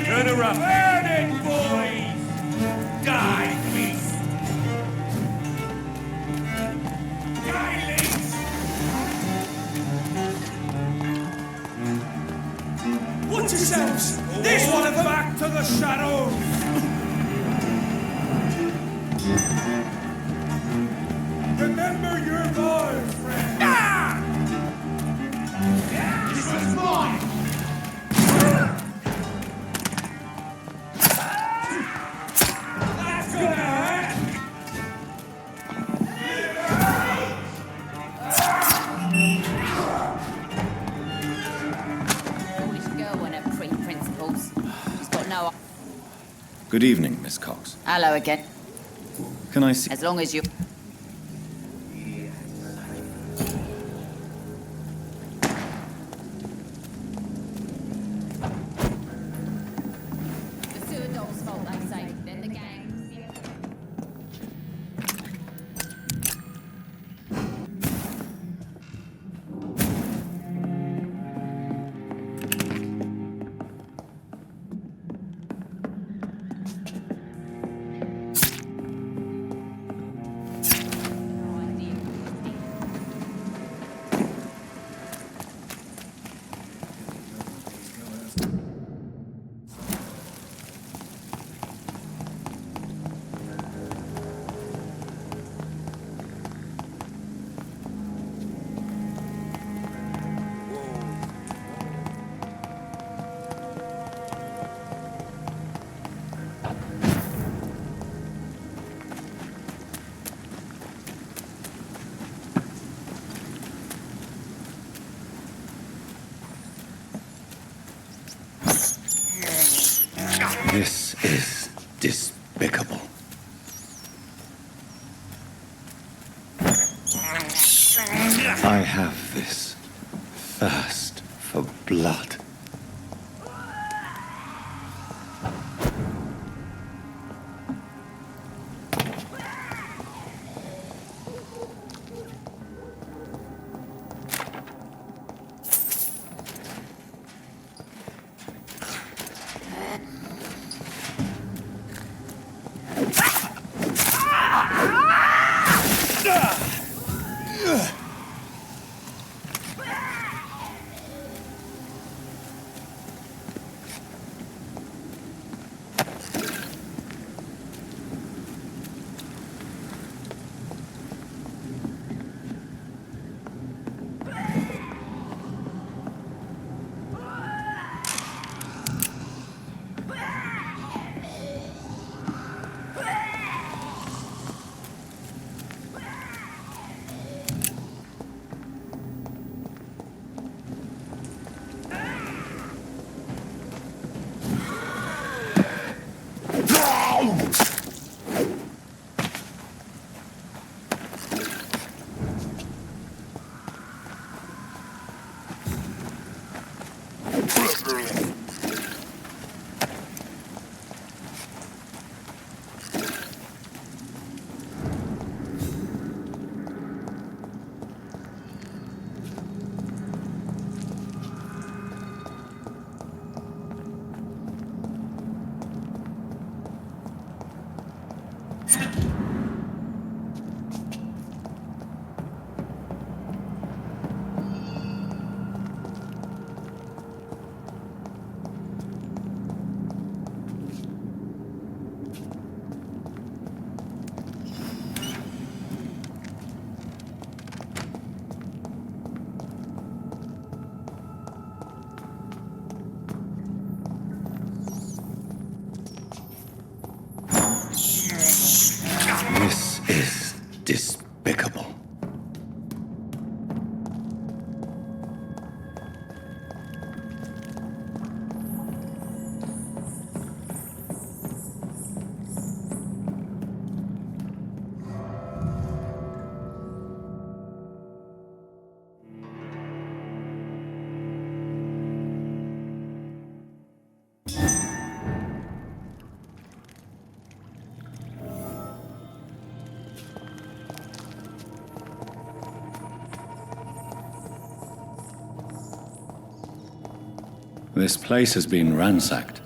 Turn around. Burn it, boys! Die, please! Silence! Watch yourselves! This one back to the shadows! Remember your vows, friend! Ah! This is mine! Good evening, Miss Cox. Hello again. Can I see... As long as you... The sewer dog's fault, they say. Then the gang... This is despicable. I have this thirst for blood. This place has been ransacked.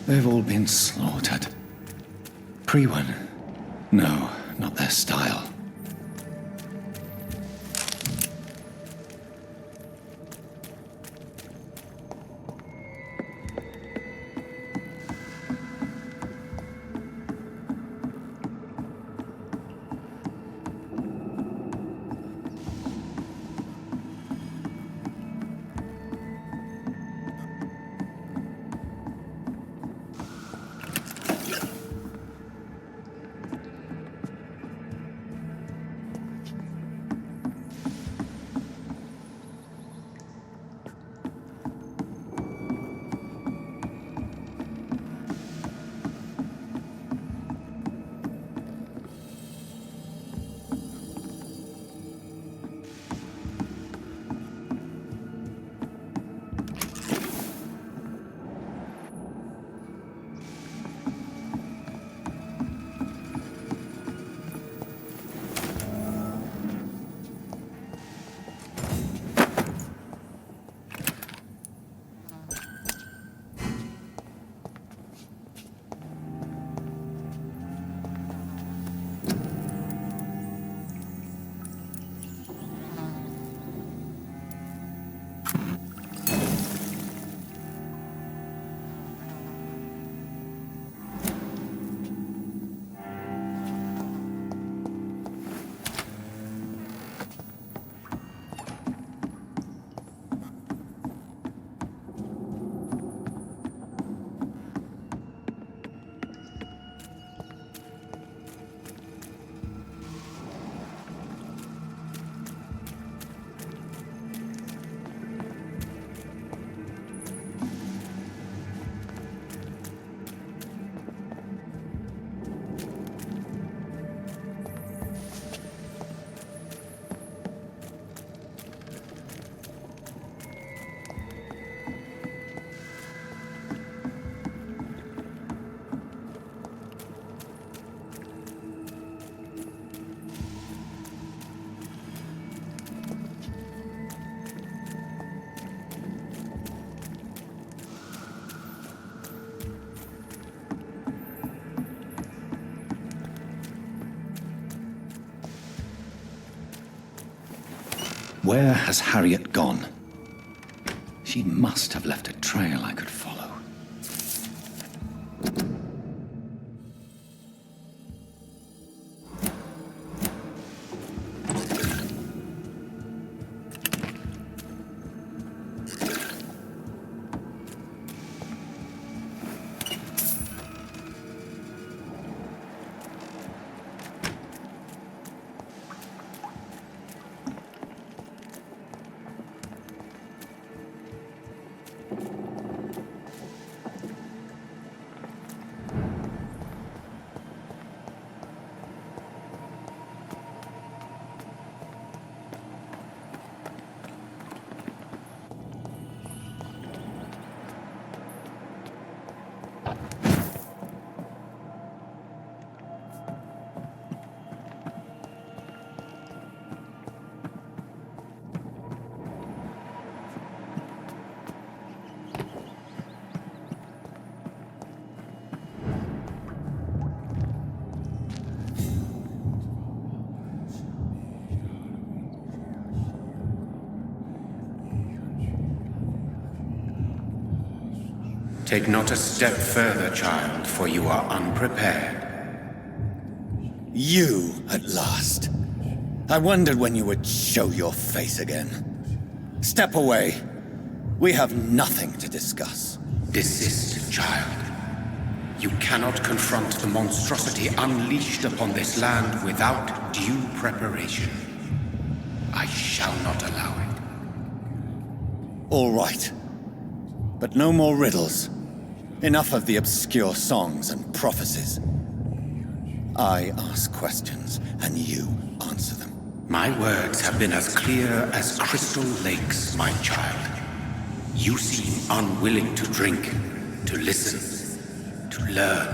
They've all been slaughtered. Pre-one? No, not their style. Where has Harriet gone? She must have left a trail I could follow. Take not a step further, child, for you are unprepared. You, at last. I wondered when you would show your face again. Step away. We have nothing to discuss. Desist, child. You cannot confront the monstrosity unleashed upon this land without due preparation. I shall not allow it. All right. But no more riddles. Enough of the obscure songs and prophecies. I ask questions, and you answer them. My words have been as clear as crystal lakes, my child. You seem unwilling to drink, to listen, to learn.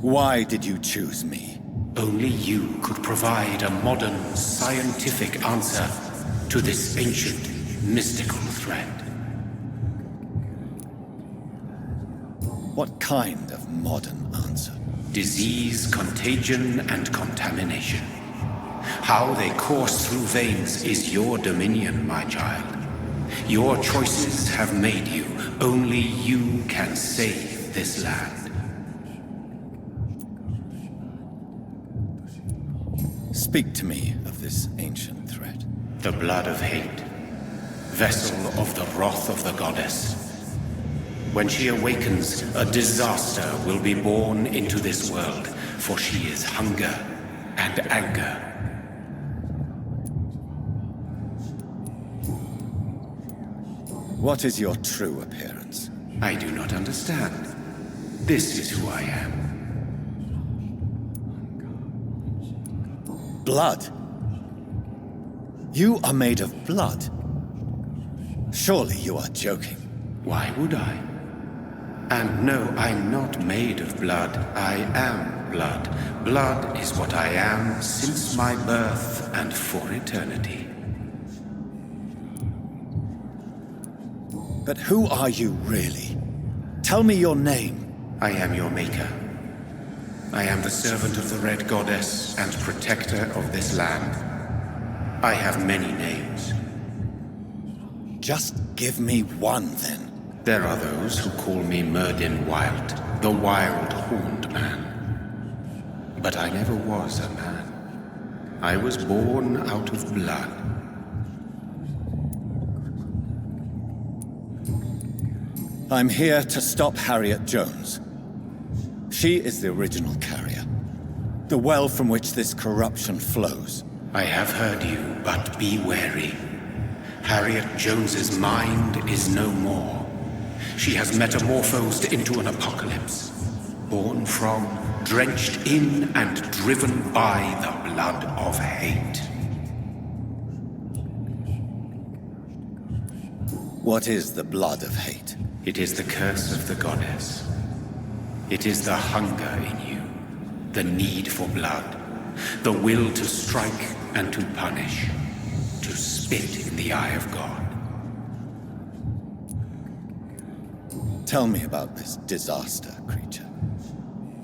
Why did you choose me? Only you could provide a modern, scientific answer to this ancient, mystical threat. What kind of modern answer? Disease, contagion, and contamination. How they course through veins is your dominion, my child. Your choices have made you. Only you can save this land. Speak to me of this ancient threat. The blood of hate, vessel of the wrath of the goddess. When she awakens, a disaster will be born into this world, for she is hunger and anger. What is your true appearance? I do not understand. This is who I am. Blood? You are made of blood. Surely you are joking. Why would I? And no, I'm not made of blood. I am blood. Blood is what I am since my birth and for eternity. But who are you really? Tell me your name. I am your maker. I am the servant of the Red Goddess and protector of this land. I have many names. Just give me one, then. There are those who call me Myrddin Wild, the Wild Horned Man. But I never was a man. I was born out of blood. I'm here to stop Harriet Jones. She is the original carrier. The well from which this corruption flows. I have heard you, but be wary. Harriet Jones's mind is no more. She has metamorphosed into an apocalypse. Born from, drenched in, and driven by the blood of hate. What is the blood of hate? It is the curse of the goddess. It is the hunger in you, the need for blood, the will to strike and to punish, to spit in the eye of God. Tell me about this disaster, creature.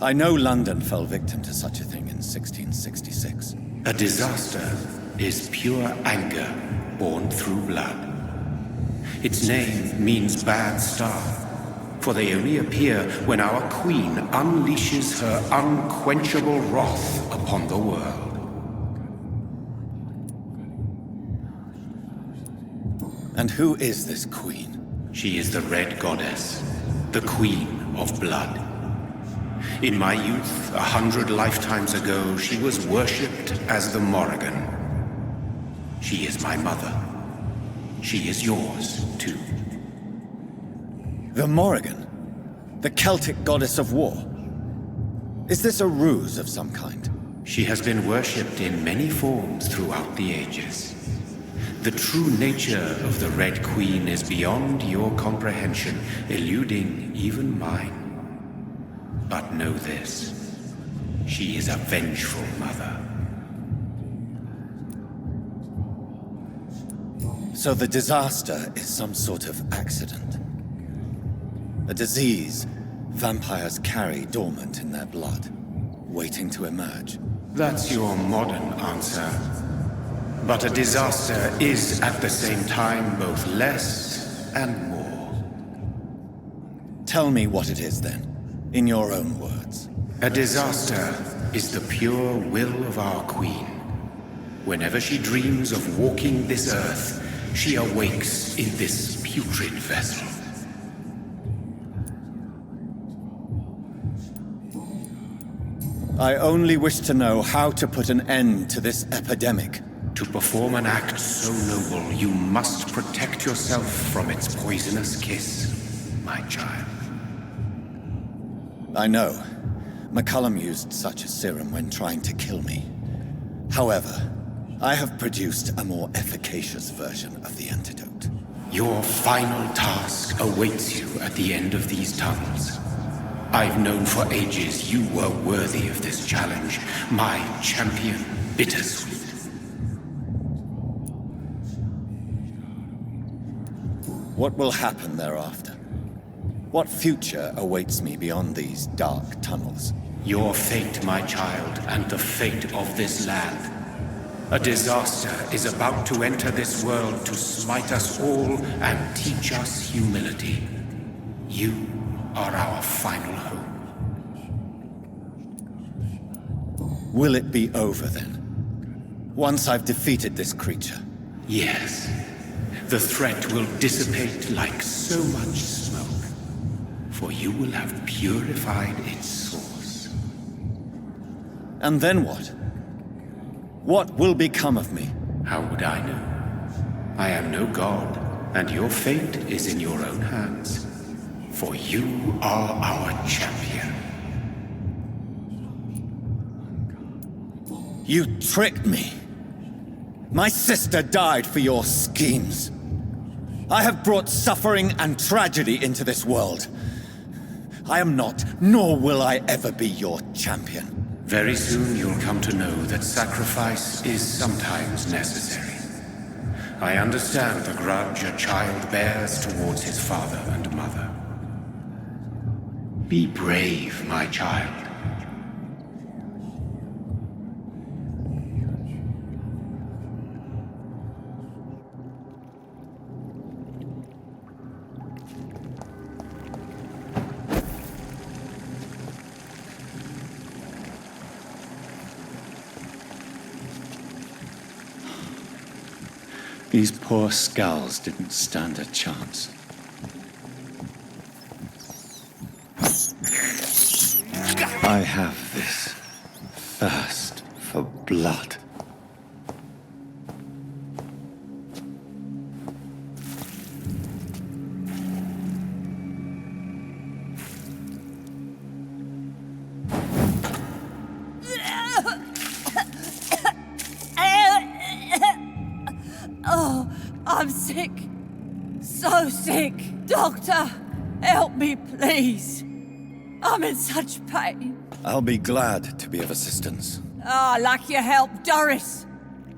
I know London fell victim to such a thing in 1666. A disaster is pure anger born through blood. Its name means bad star, for they only appear when our queen unleashes her unquenchable wrath upon the world. And who is this queen? She is the Red Goddess, the Queen of Blood. In my youth, 100 lifetimes ago, she was worshipped as the Morrigan. She is my mother. She is yours, too. The Morrigan? The Celtic goddess of war? Is this a ruse of some kind? She has been worshipped in many forms throughout the ages. The true nature of the Red Queen is beyond your comprehension, eluding even mine. But know this, she is a vengeful mother. So the disaster is some sort of accident. A disease vampires carry dormant in their blood, waiting to emerge. That's your modern answer. But a disaster is at the same time both less and more. Tell me what it is then, in your own words. A disaster is the pure will of our queen. Whenever she dreams of walking this earth, she awakes in this putrid vessel. I only wish to know how to put an end to this epidemic. To perform an act so noble, you must protect yourself from its poisonous kiss, my child. I know. McCullum used such a serum when trying to kill me. However, I have produced a more efficacious version of the antidote. Your final task awaits you at the end of these tunnels. I've known for ages you were worthy of this challenge, my champion, Bittersweet. What will happen thereafter? What future awaits me beyond these dark tunnels? Your fate, my child, and the fate of this land. A disaster is about to enter this world to smite us all and teach us humility. You are our final hope. Will it be over then? Once I've defeated this creature? Yes. The threat will dissipate like so much smoke, for you will have purified its source. And then what? What will become of me? How would I know? I am no god, and your fate is in your own hands. For you are our champion. You tricked me. My sister died for your schemes. I have brought suffering and tragedy into this world. I am not, nor will I ever be your champion. Very soon you'll come to know that sacrifice is sometimes necessary. I understand the grudge a child bears towards his father and mother. Be brave, my child. These poor skulls didn't stand a chance. I have this thirst for blood. I'm sick. So sick. Doctor, help me, please. I'm in such pain. I'll be glad to be of assistance. Ah, like your help, Doris.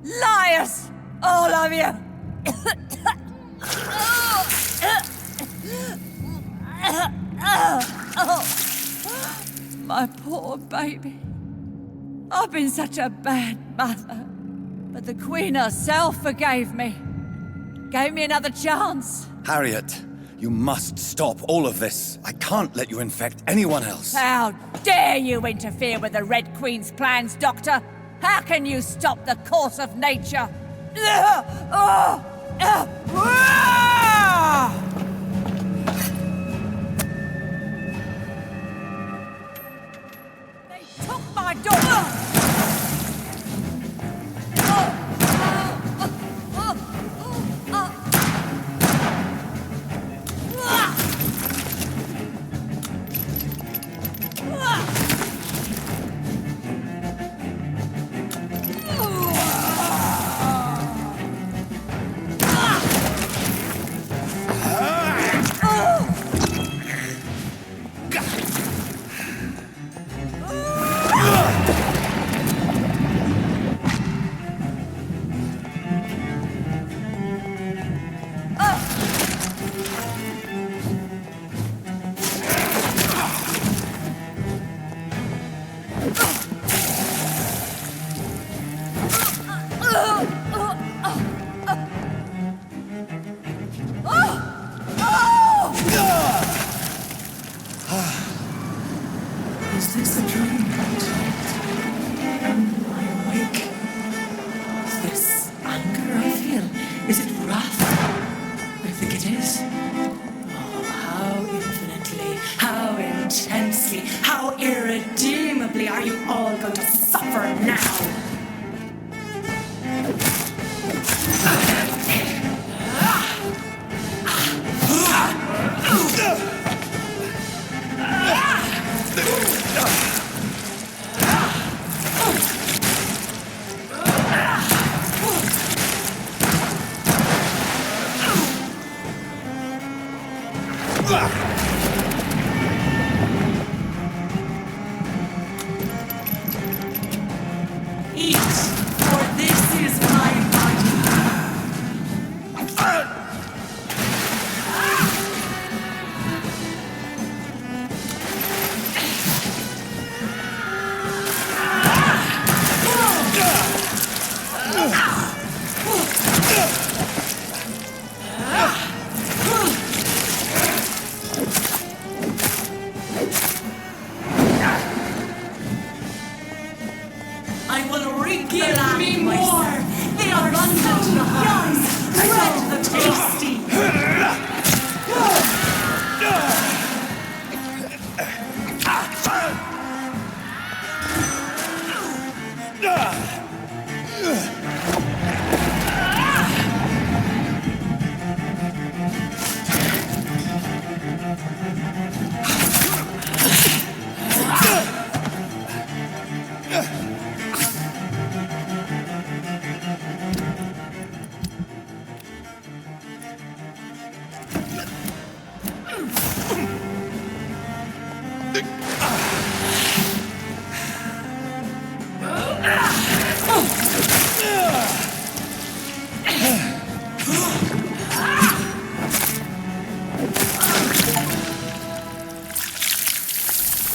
Liars! All of you! My poor baby. I've been such a bad mother. But the Queen herself forgave me. Gave me another chance. Harriet, you must stop all of this. I can't let you infect anyone else. How dare you interfere with the Red Queen's plans, Doctor? How can you stop the course of nature? They took my daughter! Is this a dream? Am I awake? Is this anger I feel? Is it wrath? I think it is. Oh, how infinitely, how intensely, how irredeemably are you all going to suffer now? Eat, for this is my body. I will regulate me more. They are abundant in the hearts, red the tasty.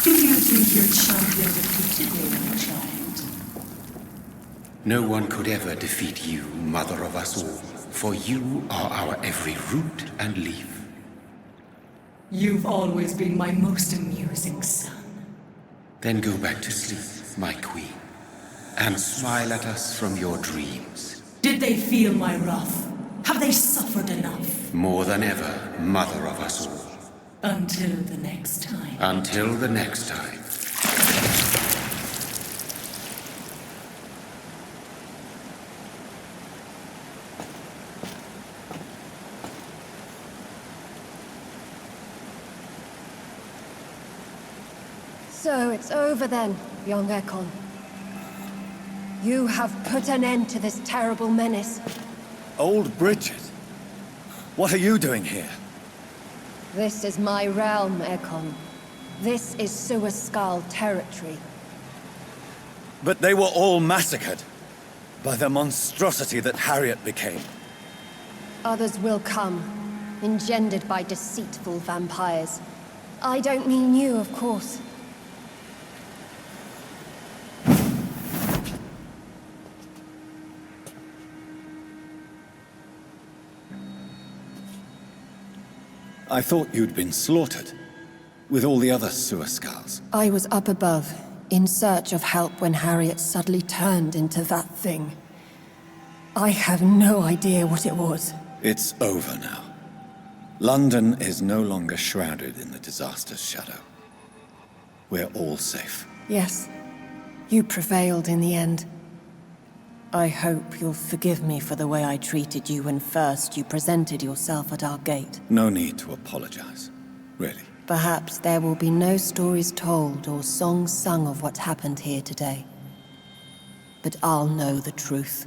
Do you think your champion defeated me, my child? No one could ever defeat you, mother of us all, for you are our every root and leaf. You've always been my most amusing son. Then go back to sleep, my queen, and smile at us from your dreams. Did they feel my wrath? Have they suffered enough? More than ever, mother of us all. Until the next time. Until the next time. So it's over then, young Ekon. You have put an end to this terrible menace. Old Bridget? What are you doing here? This is my realm, Ekon. This is Suaskal territory. But they were all massacred by the monstrosity that Harriet became. Others will come, engendered by deceitful vampires. I don't mean you, of course. I thought you'd been slaughtered, with all the other Suaskals. I was up above, in search of help when Harriet suddenly turned into that thing. I have no idea what it was. It's over now. London is no longer shrouded in the disaster's shadow. We're all safe. Yes, you prevailed in the end. I hope you'll forgive me for the way I treated you when first you presented yourself at our gate. No need to apologize, really. Perhaps there will be no stories told or songs sung of what happened here today. But I'll know the truth.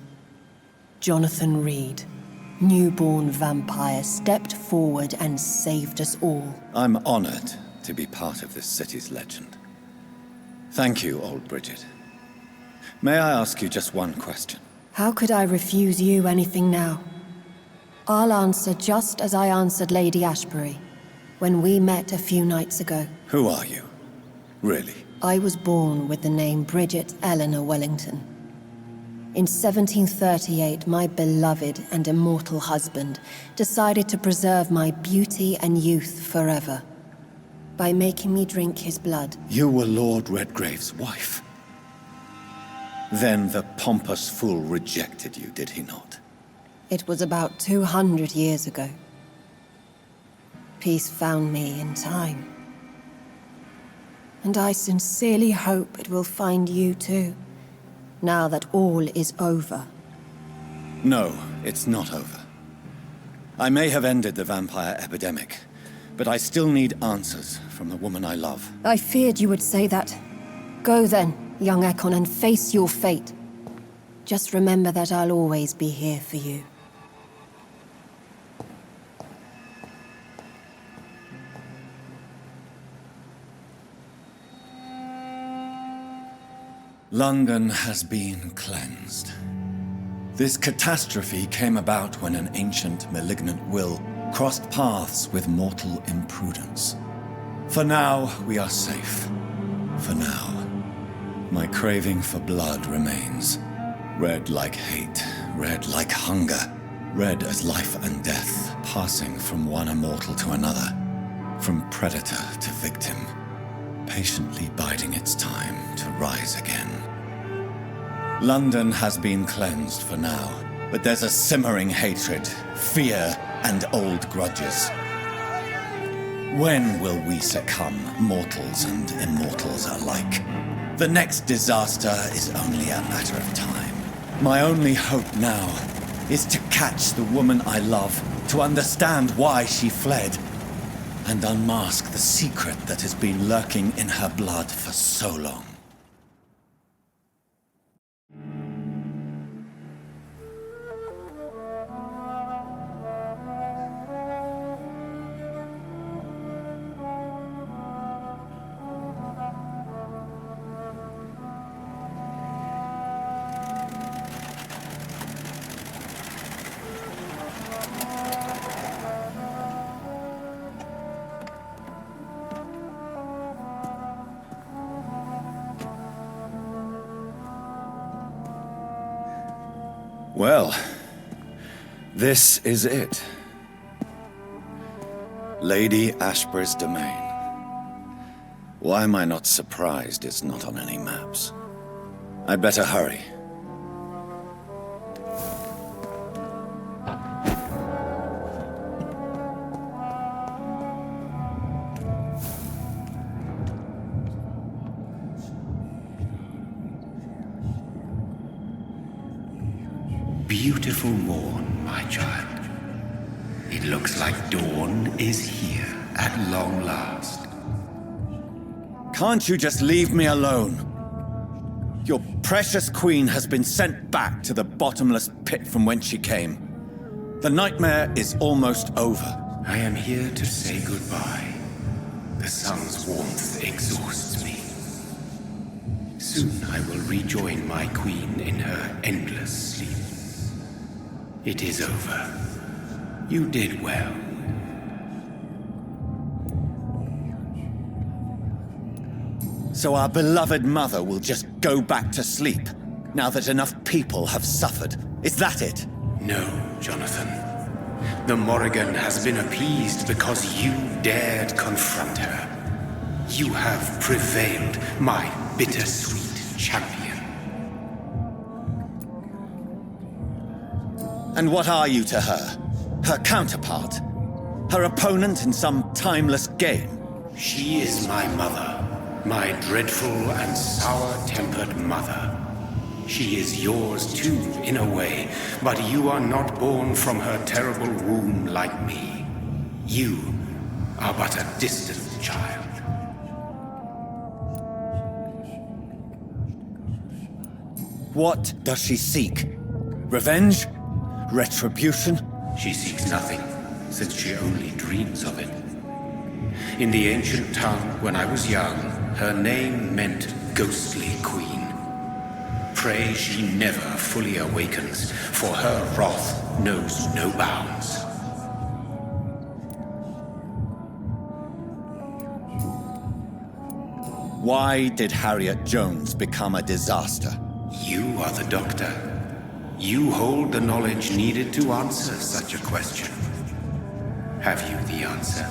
Jonathan Reed, newborn vampire, stepped forward and saved us all. I'm honored to be part of this city's legend. Thank you, old Bridget. May I ask you just one question? How could I refuse you anything now? I'll answer just as I answered Lady Ashbury when we met a few nights ago. Who are you? Really? I was born with the name Bridget Eleanor Wellington. In 1738, my beloved and immortal husband decided to preserve my beauty and youth forever by making me drink his blood. You were Lord Redgrave's wife. Then the pompous fool rejected you, did he not? It was about 200 years ago. Peace found me in time. And I sincerely hope it will find you too, now that all is over. No, it's not over. I may have ended the vampire epidemic, but I still need answers from the woman I love. I feared you would say that. Go then, young Ekon, and face your fate. Just remember that I'll always be here for you. London has been cleansed. This catastrophe came about when an ancient malignant will crossed paths with mortal imprudence. For now, we are safe. For now. My craving for blood remains. Red like hate, red like hunger, red as life and death, passing from one immortal to another, from predator to victim, patiently biding its time to rise again. London has been cleansed for now, but there's a simmering hatred, fear, and old grudges. When will we succumb, mortals and immortals alike? The next disaster is only a matter of time. My only hope now is to catch the woman I love, to understand why she fled, and unmask the secret that has been lurking in her blood for so long. Well, this is it. Lady Ashbury's domain. Why am I not surprised it's not on any maps? I'd better hurry. Beautiful morn, my child. It looks like dawn is here at long last. Can't you just leave me alone? Your precious queen has been sent back to the bottomless pit from whence she came. The nightmare is almost over. I am here to say goodbye. The sun's warmth exhausts me. Soon I will rejoin my queen in her endless sleep. It is over. You did well. So our beloved mother will just go back to sleep, now that enough people have suffered. Is that it? No, Jonathan. The Morrigan has been appeased because you dared confront her. You have prevailed, my bittersweet champion. And what are you to her? Her counterpart? Her opponent in some timeless game? She is my mother, my dreadful and sour-tempered mother. She is yours too, in a way, but you are not born from her terrible womb like me. You are but a distant child. What does she seek? Revenge? Retribution? She seeks nothing, since she only dreams of it. In the ancient tongue, when I was young, her name meant ghostly queen. Pray she never fully awakens, for her wrath knows no bounds. Why did Harriet Jones become a disaster? You are the doctor. You hold the knowledge needed to answer such a question. Have you the answer?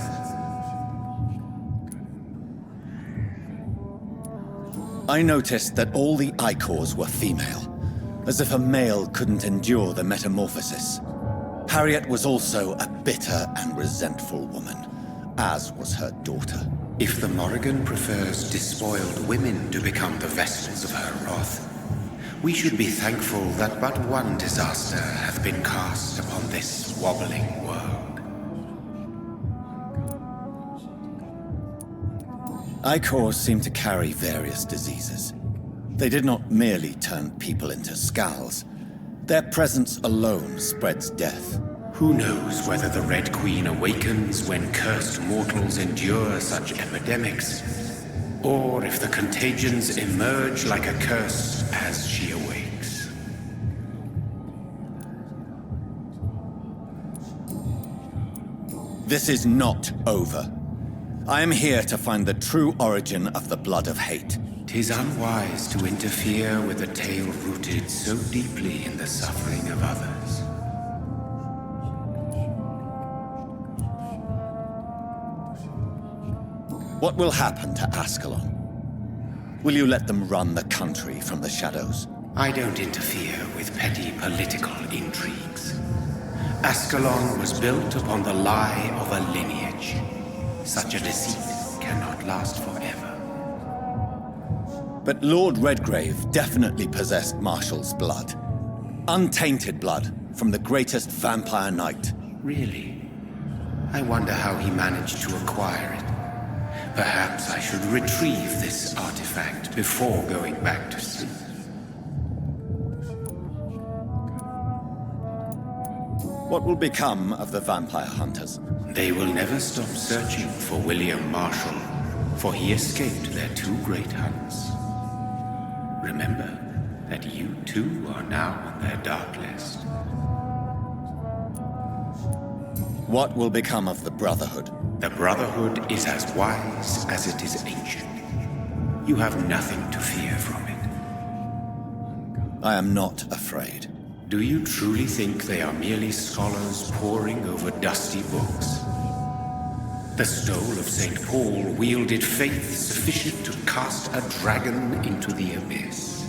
I noticed that all the Icors were female, as if a male couldn't endure the metamorphosis. Harriet was also a bitter and resentful woman, as was her daughter. If the Morrigan prefers despoiled women to become the vessels of her wrath, we should be thankful that but one disaster hath been cast upon this wobbling world. Icors seem to carry various diseases. They did not merely turn people into skulls. Their presence alone spreads death. Who knows whether the Red Queen awakens when cursed mortals endure such epidemics? or if the contagions emerge like a curse as she awakes. This is not over. I am here to find the true origin of the blood of hate. 'Tis unwise to interfere with a tale rooted so deeply in the suffering of others. What will happen to Ascalon? Will you let them run the country from the shadows? I don't interfere with petty political intrigues. Ascalon was built upon the lie of a lineage. Such a deceit cannot last forever. But Lord Redgrave definitely possessed Marshall's blood. Untainted blood from the greatest vampire knight. Really? I wonder how he managed to acquire it. Perhaps I should retrieve this artifact before going back to sleep. What will become of the vampire hunters? They will never stop searching for William Marshall, for he escaped their two great hunts. Remember that you too are now on their dark list. What will become of the Brotherhood? The Brotherhood is as wise as it is ancient. You have nothing to fear from it. I am not afraid. Do you truly think they are merely scholars poring over dusty books? The stole of St. Paul wielded faith sufficient to cast a dragon into the abyss.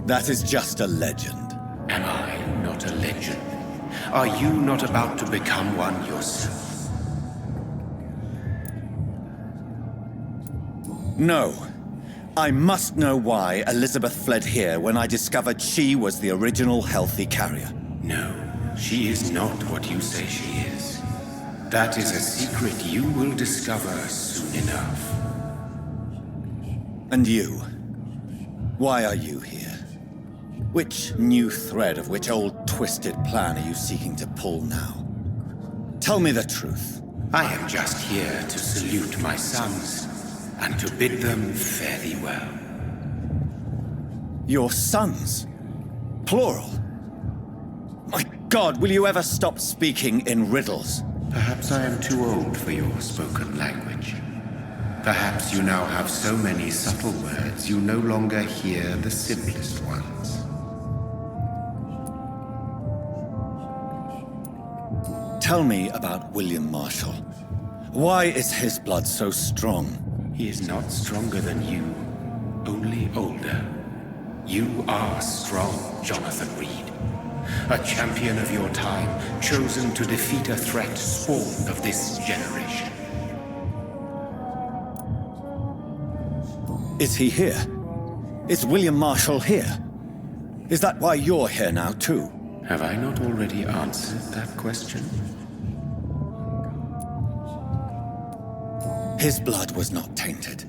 That is just a legend. Am I not a legend? Are you not about to become one yourself? No. I must know why Elizabeth fled here when I discovered she was the original healthy carrier. No, she is not what you say she is. That is a secret you will discover soon enough. And you? Why are you here? Which new thread of which old twisted plan are you seeking to pull now? Tell me the truth. I am just here to salute my sons and to bid them fare thee well. Your sons? Plural? My God, will you ever stop speaking in riddles? Perhaps I am too old for your spoken language. Perhaps you now have so many subtle words you no longer hear the simplest ones. Tell me about William Marshall. Why is his blood so strong? He is not stronger than you, only older. You are strong, Jonathan Reed. A champion of your time, chosen to defeat a threat spawned of this generation. Is he here? Is William Marshall here? Is that why you're here now, too? Have I not already answered that question? His blood was not tainted.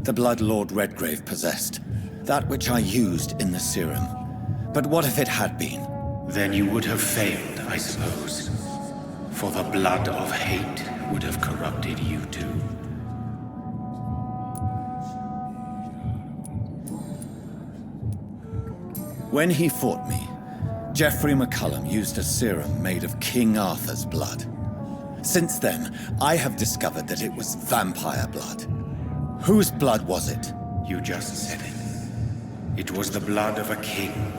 The blood Lord Redgrave possessed. That which I used in the serum. But what if it had been? Then you would have failed, I suppose. For the blood of hate would have corrupted you too. When he fought me, Geoffrey McCullum used a serum made of King Arthur's blood. Since then, I have discovered that it was vampire blood. Whose blood was it? You just said it. It was the blood of a king.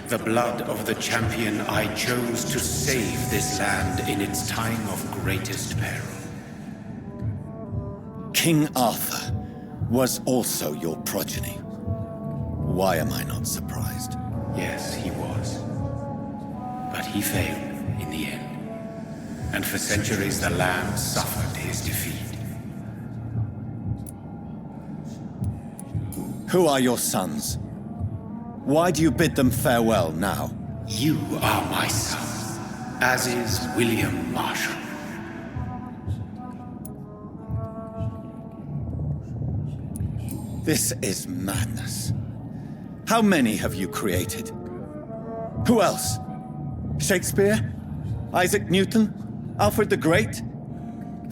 The blood of the champion I chose to save this land in its time of greatest peril. King Arthur was also your progeny. Why am I not surprised? Yes, he was. But he failed in the end. And for centuries the land suffered his defeat. Who are your sons? Why do you bid them farewell now? You are my son, as is William Marshall. This is madness. How many have you created? Who else? Shakespeare? Isaac Newton? Alfred the Great?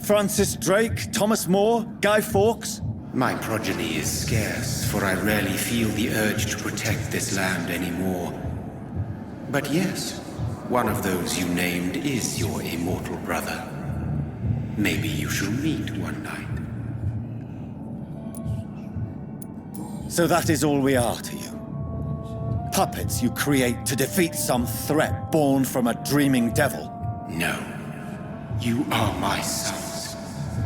Francis Drake, Thomas More, Guy Fawkes? My progeny is scarce, for I rarely feel the urge to protect this land anymore. But yes, one of those you named is your immortal brother. Maybe you shall meet one night. So that is all we are to you? Puppets you create to defeat some threat born from a dreaming devil? No. You are my sons.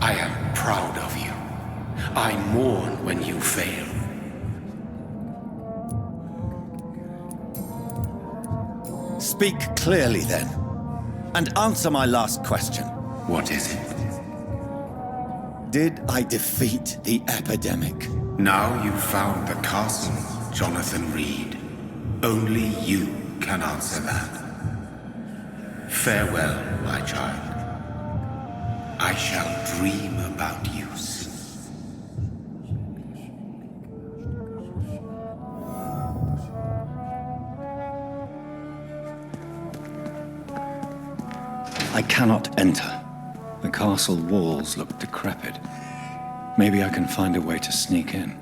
I am proud of you. I mourn when you fail. Speak clearly then, and answer my last question. What is it? Did I defeat the epidemic? Now you've found the castle, Jonathan Reed. Only you can answer that. Farewell, my child. I shall dream about you soon. I cannot enter. The castle walls look decrepit. Maybe I can find a way to sneak in.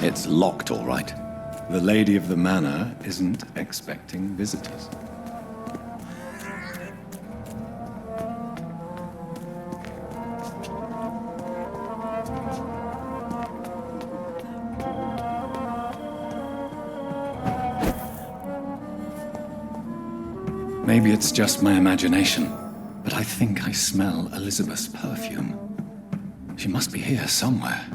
It's locked, all right. The lady of the manor isn't expecting visitors. Maybe it's just my imagination, but I think I smell Elizabeth's perfume. She must be here somewhere.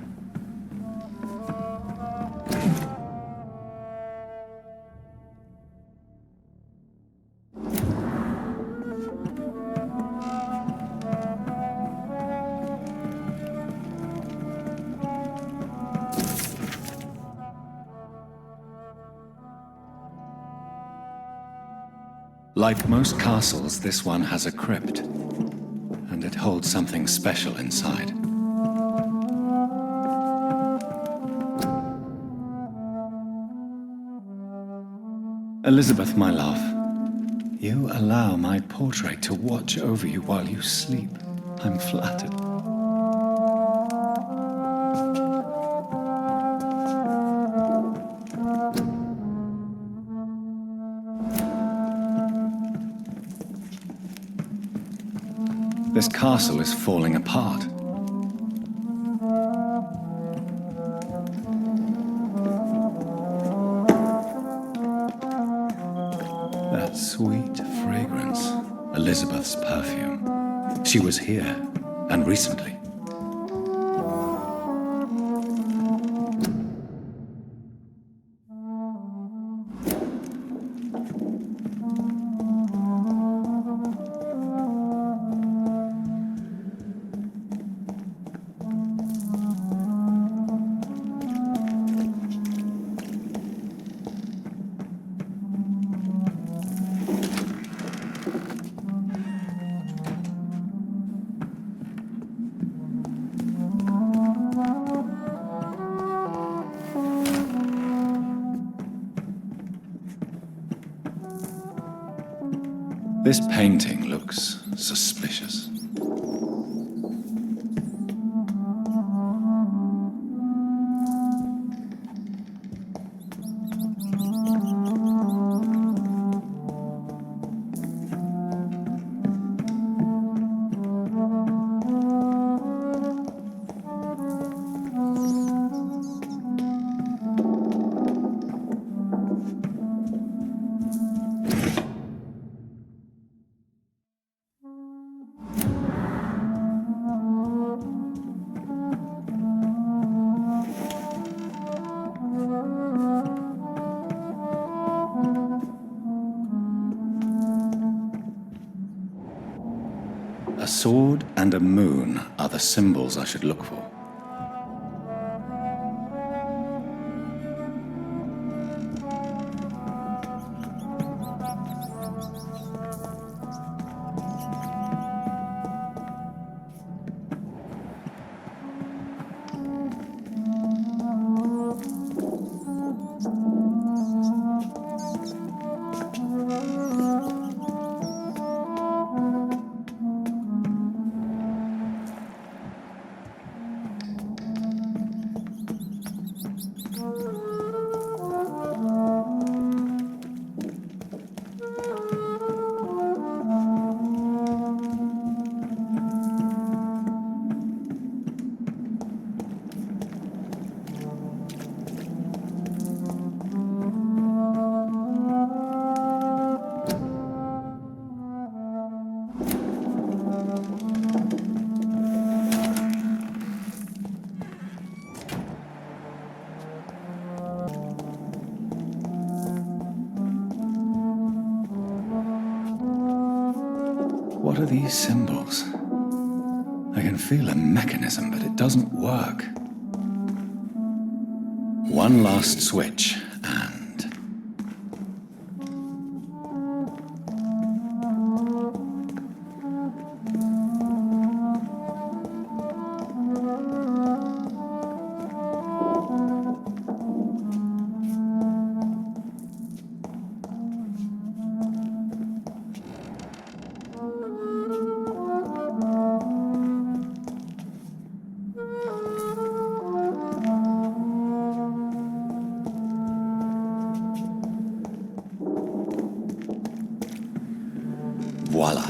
Like most castles, this one has a crypt, and it holds something special inside. Elizabeth, my love, you allow my portrait to watch over you while you sleep. I'm flattered. This castle is falling apart. That sweet fragrance, Elizabeth's perfume. She was here, and recently. This painting looks suspicious. A sword and a moon are the symbols I should look for. What are these symbols? I can feel a mechanism, but it doesn't work. One last switch, and... voila.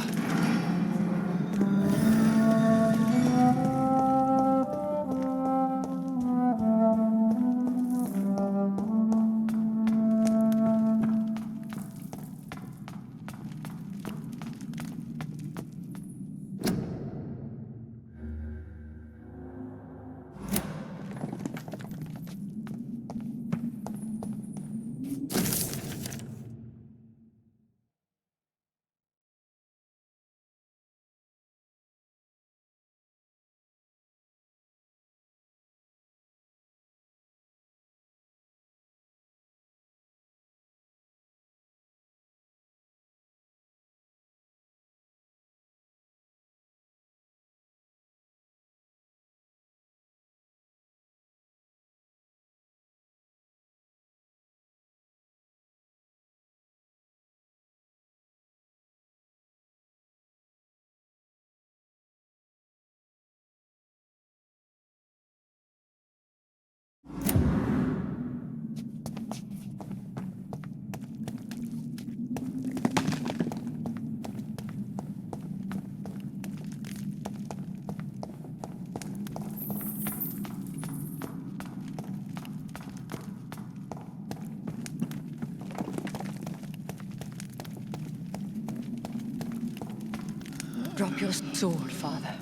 Drop your sword, Father.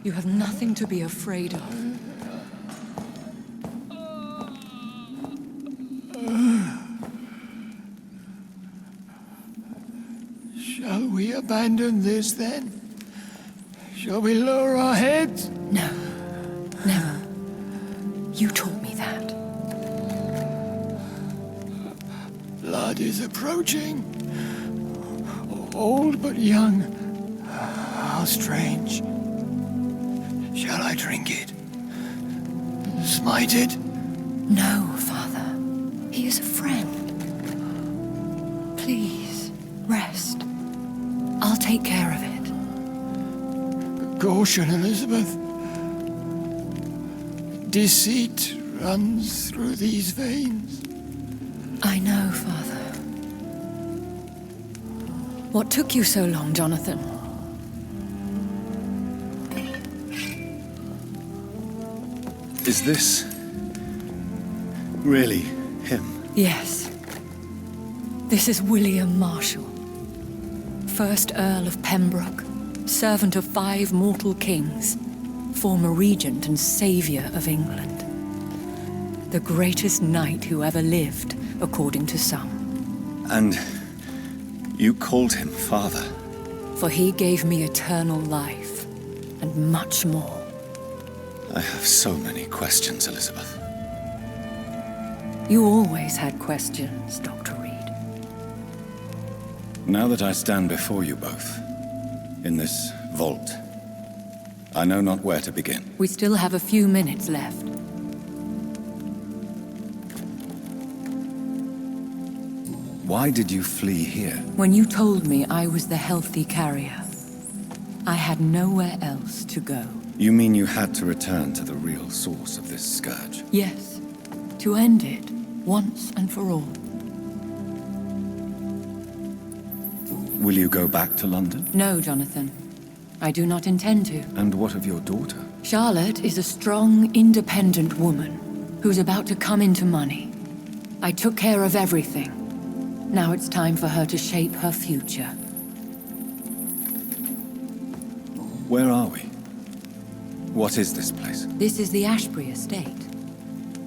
You have nothing to be afraid of. Shall we abandon this then? Shall we lower our heads? No, never. You taught me that. Blood is approaching. Old but young. How strange. Shall I drink it? Smite it? No, Father. He is a friend. Please, rest. take care of it. Caution, Elizabeth. Deceit runs through these veins. I know, Father. What took you so long, Jonathan? Is this really him? Yes. This is William Marshall, 1st Earl of Pembroke, servant of 5 mortal kings, former regent and saviour of England. The greatest knight who ever lived, according to some. And you called him father? For he gave me eternal life, and much more. I have so many questions, Elizabeth. You always had questions, Dr. Reed. Now that I stand before you both, in this vault, I know not where to begin. We still have a few minutes left. Why did you flee here? When you told me I was the healthy carrier, I had nowhere else to go. You mean you had to return to the real source of this scourge? Yes, to end it, once and for all. Will you go back to London? No, Jonathan. I do not intend to. And what of your daughter? Charlotte is a strong, independent woman who's about to come into money. I took care of everything. Now it's time for her to shape her future. Where are we? What is this place? This is the Ashbury estate.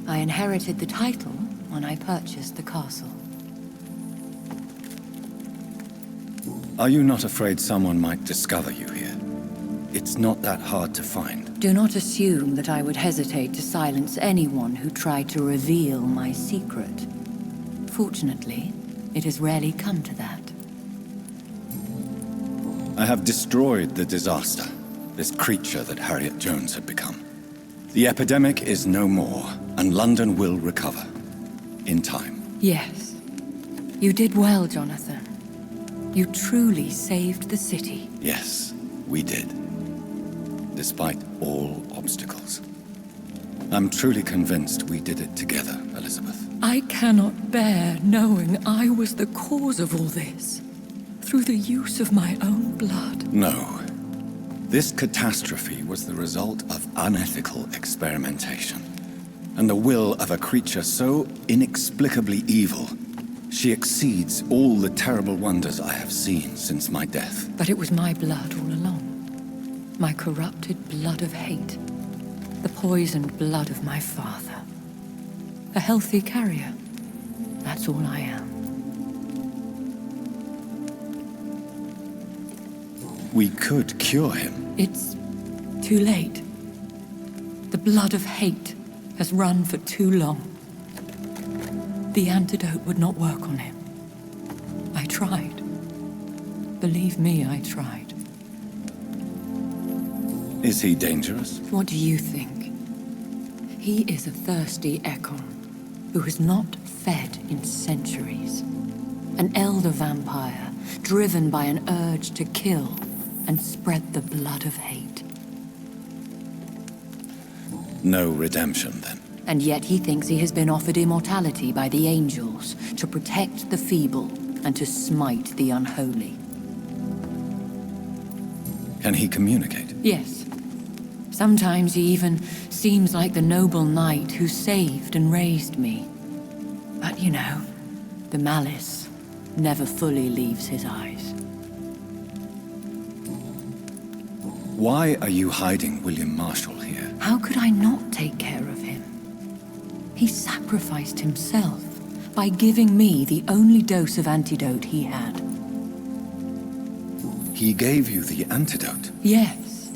I inherited the title when I purchased the castle. Are you not afraid someone might discover you here? It's not that hard to find. Do not assume that I would hesitate to silence anyone who tried to reveal my secret. Fortunately, it has rarely come to that. I have destroyed the disaster, this creature that Harriet Jones had become. The epidemic is no more, and London will recover. In time. Yes. You did well, Jonathan. You truly saved the city. Yes, we did. Despite all obstacles. I'm truly convinced we did it together, Elizabeth. I cannot bear knowing I was the cause of all this. Through the use of my own blood. No. This catastrophe was the result of unethical experimentation. And the will of a creature so inexplicably evil, she exceeds all the terrible wonders I have seen since my death. But it was my blood all along. My corrupted blood of hate. The poisoned blood of my father. A healthy carrier. That's all I am. We could cure him. It's too late. The blood of hate has run for too long. The antidote would not work on him. I tried. Believe me, I tried. Is he dangerous? What do you think? He is a thirsty Ekon who has not fed in centuries. An elder vampire driven by an urge to kill and spread the blood of hate. No redemption, then. And yet he thinks he has been offered immortality by the angels to protect the feeble and to smite the unholy. Can he communicate? Yes. Sometimes he even seems like the noble knight who saved and raised me. But you know, the malice never fully leaves his eyes. Why are you hiding William Marshall here? How could I not take care of him? He sacrificed himself by giving me the only dose of antidote he had. He gave you the antidote? Yes.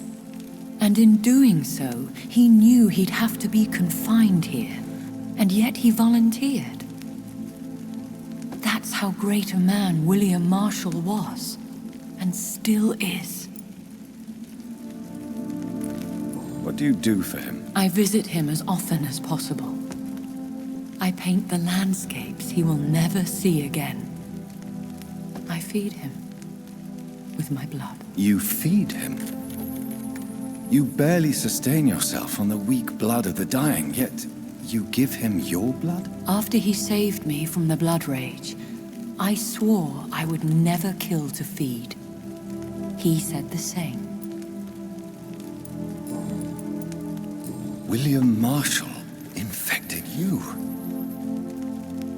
And in doing so, he knew he'd have to be confined here. And yet he volunteered. That's how great a man William Marshall was. And still is. What do you do for him? I visit him as often as possible. I paint the landscapes he will never see again. I feed him. with my blood. You feed him. You barely sustain yourself on the weak blood of the dying, yet you give him your blood? After he saved me from the blood rage, I swore I would never kill to feed. He said the same. William Marshall infected you.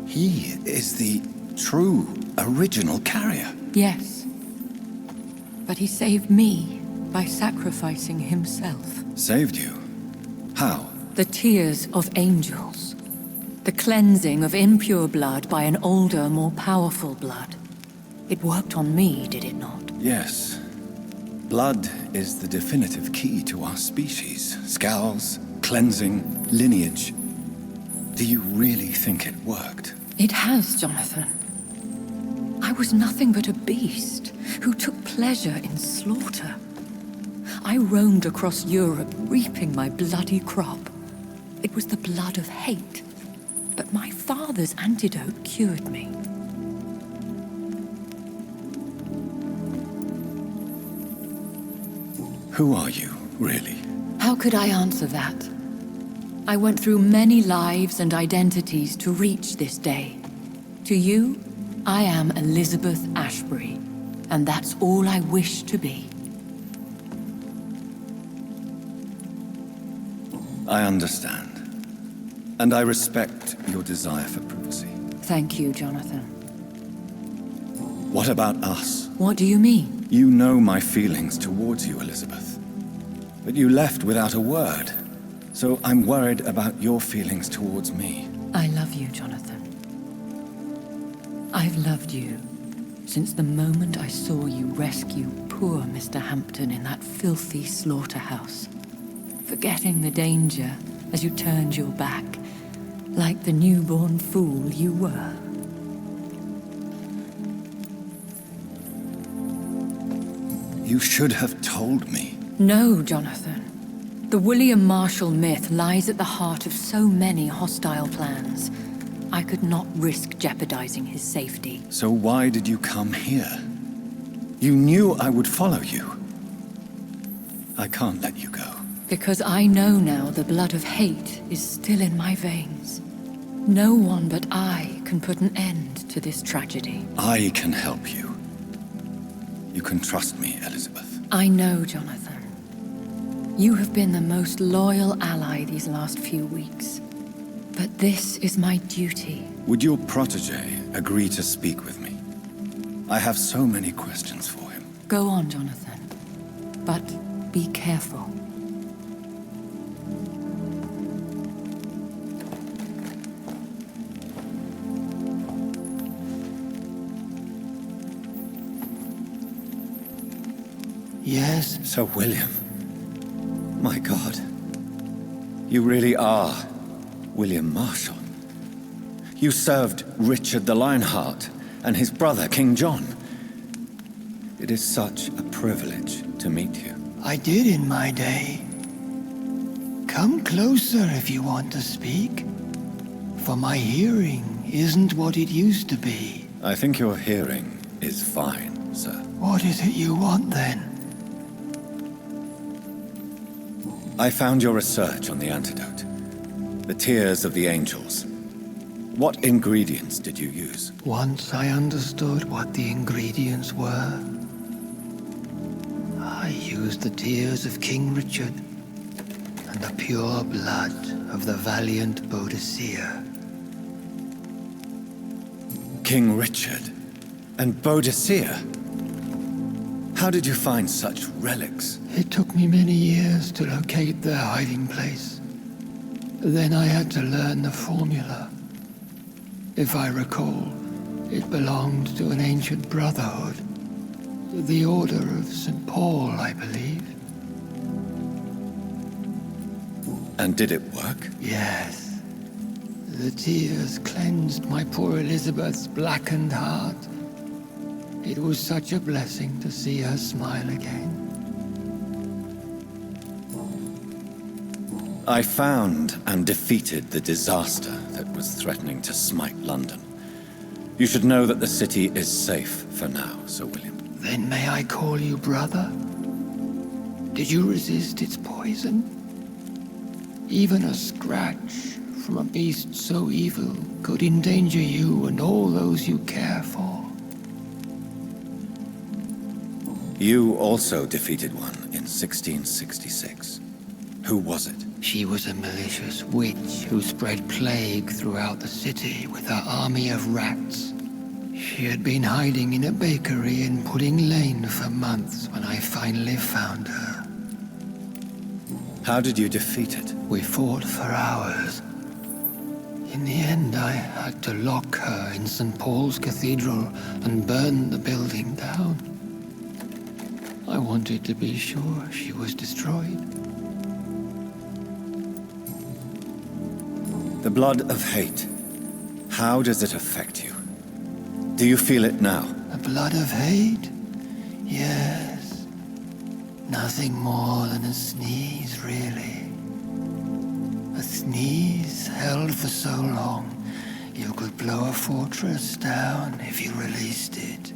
He is the true, original carrier. Yes. But he saved me by sacrificing himself. Saved you? How? The tears of angels. The cleansing of impure blood by an older, more powerful blood. It worked on me, did it not? Yes. Blood is the definitive key to our species. Scowls, cleansing, lineage. Do you really think it worked? It has, Jonathan. I was nothing but a beast who took pleasure in slaughter. I roamed across Europe, reaping my bloody crop. It was the blood of hate, but my father's antidote cured me. Who are you, really? How could I answer that? I went through many lives and identities to reach this day. To you, I am Elizabeth Ashbury, and that's all I wish to be. I understand. And I respect your desire for privacy. Thank you, Jonathan. What about us? What do you mean? You know my feelings towards you, Elizabeth. But you left without a word. So I'm worried about your feelings towards me. I love you, Jonathan. I've loved you since the moment I saw you rescue poor Mr. Hampton in that filthy slaughterhouse, forgetting the danger as you turned your back, like the newborn fool you were. You should have told me. No, Jonathan. The William Marshall myth lies at the heart of so many hostile plans. I could not risk jeopardizing his safety. So why did you come here? You knew I would follow you. I can't let you go. Because I know now the blood of hate is still in my veins. No one but I can put an end to this tragedy. I can help you. You can trust me, Elizabeth. I know, Jonathan. You have been the most loyal ally these last few weeks. But this is my duty. Would your protege agree to speak with me? I have so many questions for him. Go on, Jonathan. But be careful. Yes? Sir William. My God. You really are William Marshall. You served Richard the Lionheart and his brother, King John. It is such a privilege to meet you. I did in my day. Come closer if you want to speak. For my hearing isn't what it used to be. I think your hearing is fine, sir. What is it you want then? I found your research on the antidote. The tears of the angels. What ingredients did you use? Once I understood what the ingredients were, I used the tears of King Richard and the pure blood of the valiant Boadicea. King Richard and Boadicea? How did you find such relics? It took me many years to locate their hiding place. Then I had to learn the formula. If I recall, it belonged to an ancient brotherhood. The Order of St. Paul, I believe. And did it work? Yes. The tears cleansed my poor Elizabeth's blackened heart. It was such a blessing to see her smile again. I found and defeated the disaster that was threatening to smite London. You should know that the city is safe for now, Sir William. Then may I call you brother? Did you resist its poison? Even a scratch from a beast so evil could endanger you and all those you care for. You also defeated one in 1666. Who was it? She was a malicious witch who spread plague throughout the city with her army of rats. She had been hiding in a bakery in Pudding Lane for months when I finally found her. How did you defeat it? We fought for hours. In the end, I had to lock her in St. Paul's Cathedral and burn the building down. I wanted to be sure she was destroyed. The blood of hate. How does it affect you? Do you feel it now? The blood of hate? Yes. Nothing more than a sneeze, really. A sneeze held for so long, you could blow a fortress down if you released it.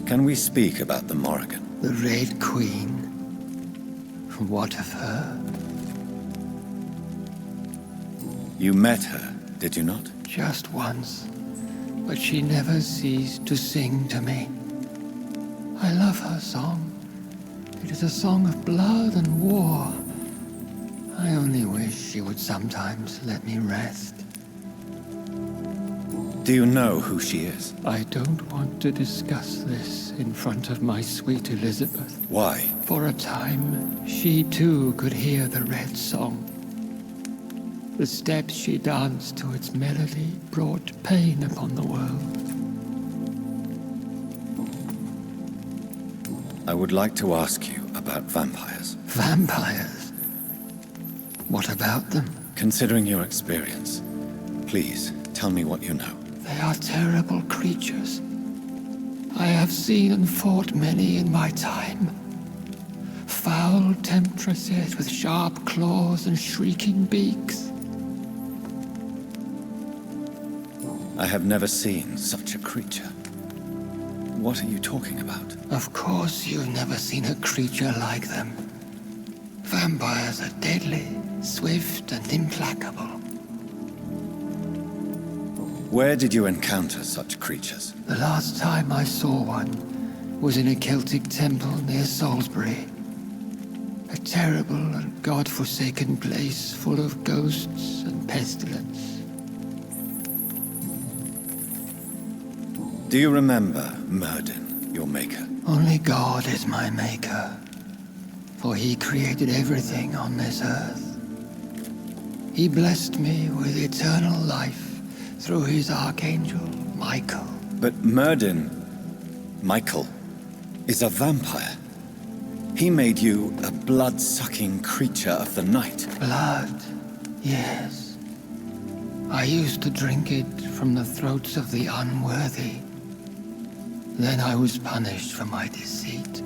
Can we speak about the Morrigan? The Red Queen. What of her? You met her, did you not? Just once, but she never ceased to sing to me. I love her song. It is a song of blood and war. I only wish she would sometimes let me rest. Do you know who she is? I don't want to discuss this in front of my sweet Elizabeth. Why? For a time, she too could hear the red song. The steps she danced to its melody brought pain upon the world. I would like to ask you about vampires. Vampires? What about them? Considering your experience, please tell me what you know. They are terrible creatures. I have seen and fought many in my time. Foul temptresses with sharp claws and shrieking beaks. I have never seen such a creature. What are you talking about? Of course you've never seen a creature like them. Vampires are deadly, swift and implacable. Where did you encounter such creatures? The last time I saw one was in a Celtic temple near Salisbury. A terrible and god-forsaken place full of ghosts and pestilence. Do you remember Myrddin, your maker? Only God is my maker, for he created everything on this earth. He blessed me with eternal life through his archangel, Michael. But Myrddin, Michael, is a vampire. He made you a blood-sucking creature of the night. Blood, yes. I used to drink it from the throats of the unworthy. Then I was punished for my deceit.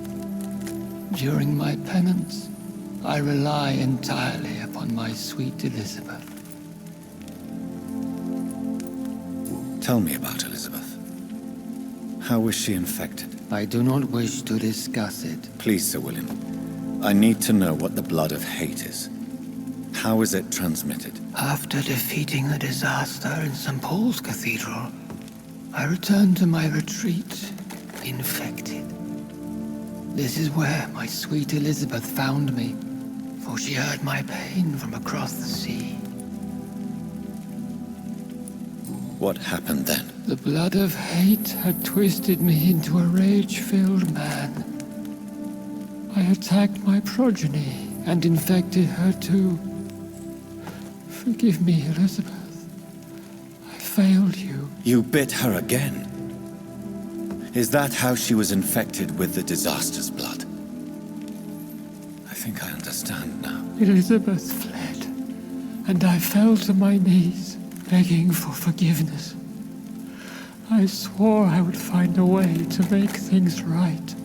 During my penance, I rely entirely upon my sweet Elizabeth. Tell me about Elizabeth. How was she infected? I do not wish to discuss it. Please, Sir William. I need to know what the blood of hate is. How is it transmitted? After defeating the disaster in St. Paul's Cathedral, I returned to my retreat, infected. This is where my sweet Elizabeth found me, for she heard my pain from across the sea. What happened then? The blood of hate had twisted me into a rage-filled man. I attacked my progeny and infected her too. Forgive me, Elizabeth. I failed you. You bit her again? Is that how she was infected with the disaster's blood? I think I understand now. Elizabeth fled, and I fell to my knees, begging for forgiveness. I swore I would find a way to make things right.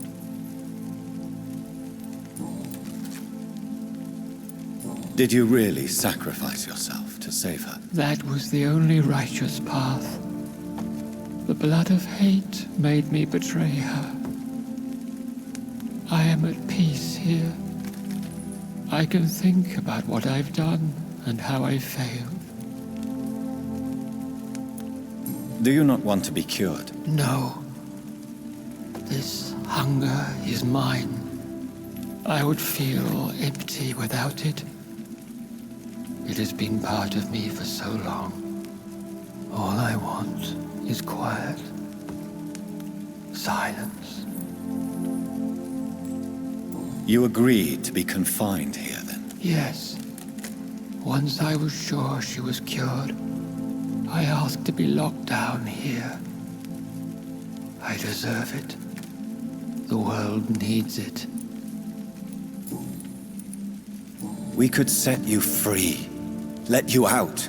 Did you really sacrifice yourself to save her? That was the only righteous path. The blood of hate made me betray her. I am at peace here. I can think about what I've done and how I failed. Do you not want to be cured? No. This hunger is mine. I would feel empty without it. It has been part of me for so long. All I want is quiet. Silence. You agreed to be confined here, then? Yes. Once I was sure she was cured, I asked to be locked down here. I deserve it. The world needs it. We could set you free. Let you out.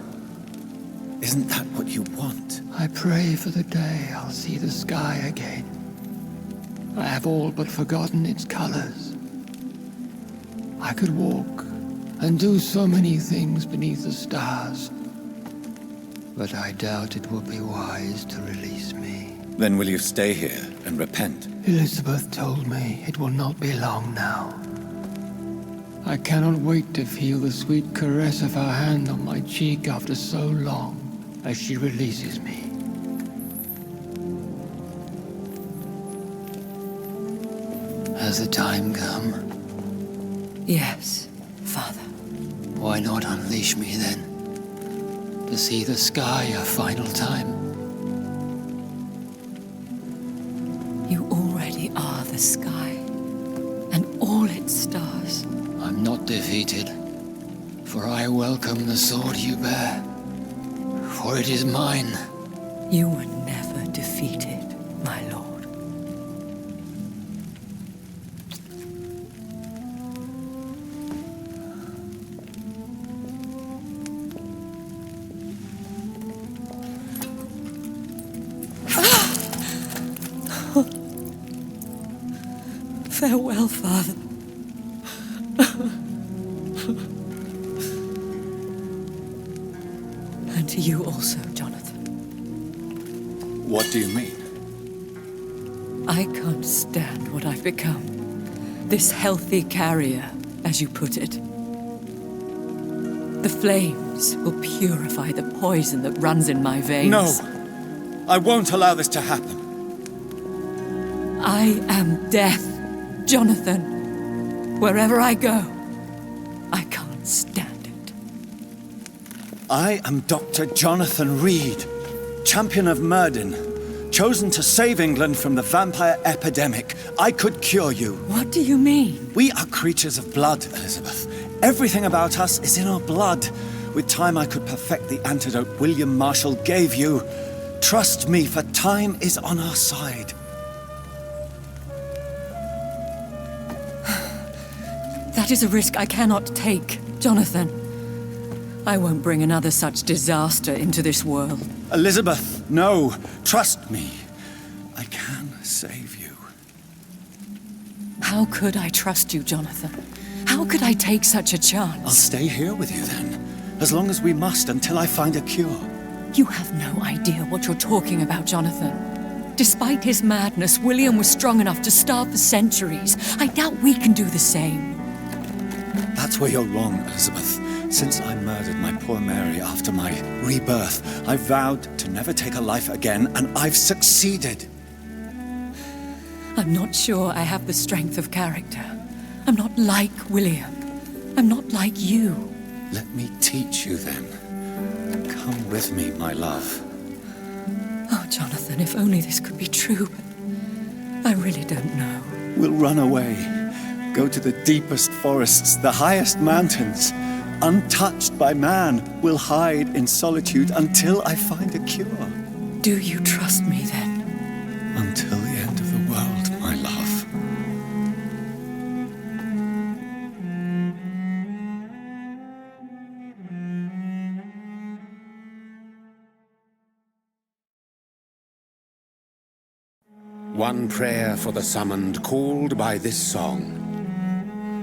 Isn't that what you want? I pray for the day I'll see the sky again. I have all but forgotten its colors. I could walk and do so many things beneath the stars. But I doubt it will be wise to release me. Then will you stay here and repent? Elizabeth told me it will not be long now. I cannot wait to feel the sweet caress of her hand on my cheek after so long as she releases me. Has the time come? Yes, Father. Why not unleash me then? To see the sky a final time? You already are the sky, and all its stars. I'm not defeated, for I welcome the sword you bear, for it is mine. You were never defeated, my lord. Farewell, Father. And to you also, Jonathan. What do you mean? I can't stand what I've become. This healthy carrier, as you put it. The flames will purify the poison that runs in my veins. No! I won't allow this to happen. I am death, Jonathan. Wherever I go, I can't stand it. I am Dr. Jonathan Reed, champion of Myrddin, chosen to save England from the vampire epidemic. I could cure you. What do you mean? We are creatures of blood, Elizabeth. Everything about us is in our blood. With time, I could perfect the antidote William Marshall gave you. Trust me, for time is on our side. That is a risk I cannot take, Jonathan. I won't bring another such disaster into this world. Elizabeth, no. Trust me. I can save you. How could I trust you, Jonathan? How could I take such a chance? I'll stay here with you then, as long as we must until I find a cure. You have no idea what you're talking about, Jonathan. Despite his madness, William was strong enough to starve for centuries. I doubt we can do the same. That's where you're wrong, Elizabeth. Since I murdered my poor Mary after my rebirth, I vowed to never take a life again, and I've succeeded. I'm not sure I have the strength of character. I'm not like William. I'm not like you. Let me teach you then. Come with me, my love. Oh, Jonathan, if only this could be true, but I really don't know. We'll run away. Go to the deepest forests, the highest mountains. Untouched by man, we'll hide in solitude until I find a cure. Do you trust me then? Until the end of the world, my love. One prayer for the summoned called by this song.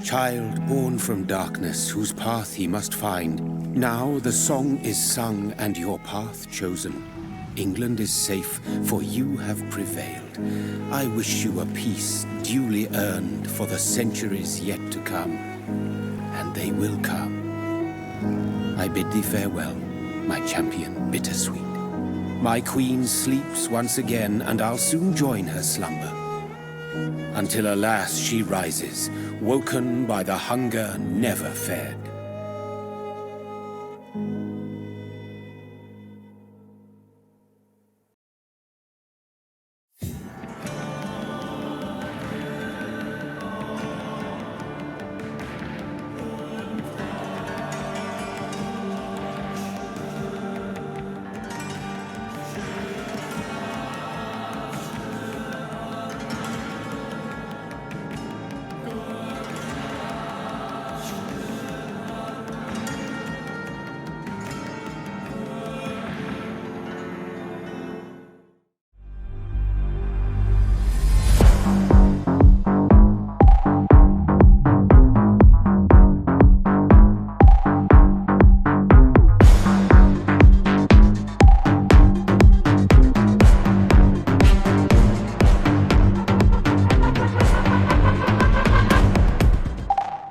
Child born from darkness, whose path he must find. Now the song is sung and your path chosen. England is safe, for you have prevailed. I wish you a peace duly earned for the centuries yet to come. And they will come. I bid thee farewell, my champion bittersweet. My queen sleeps once again, and I'll soon join her slumber. Until alas she rises, woken by the hunger never fed.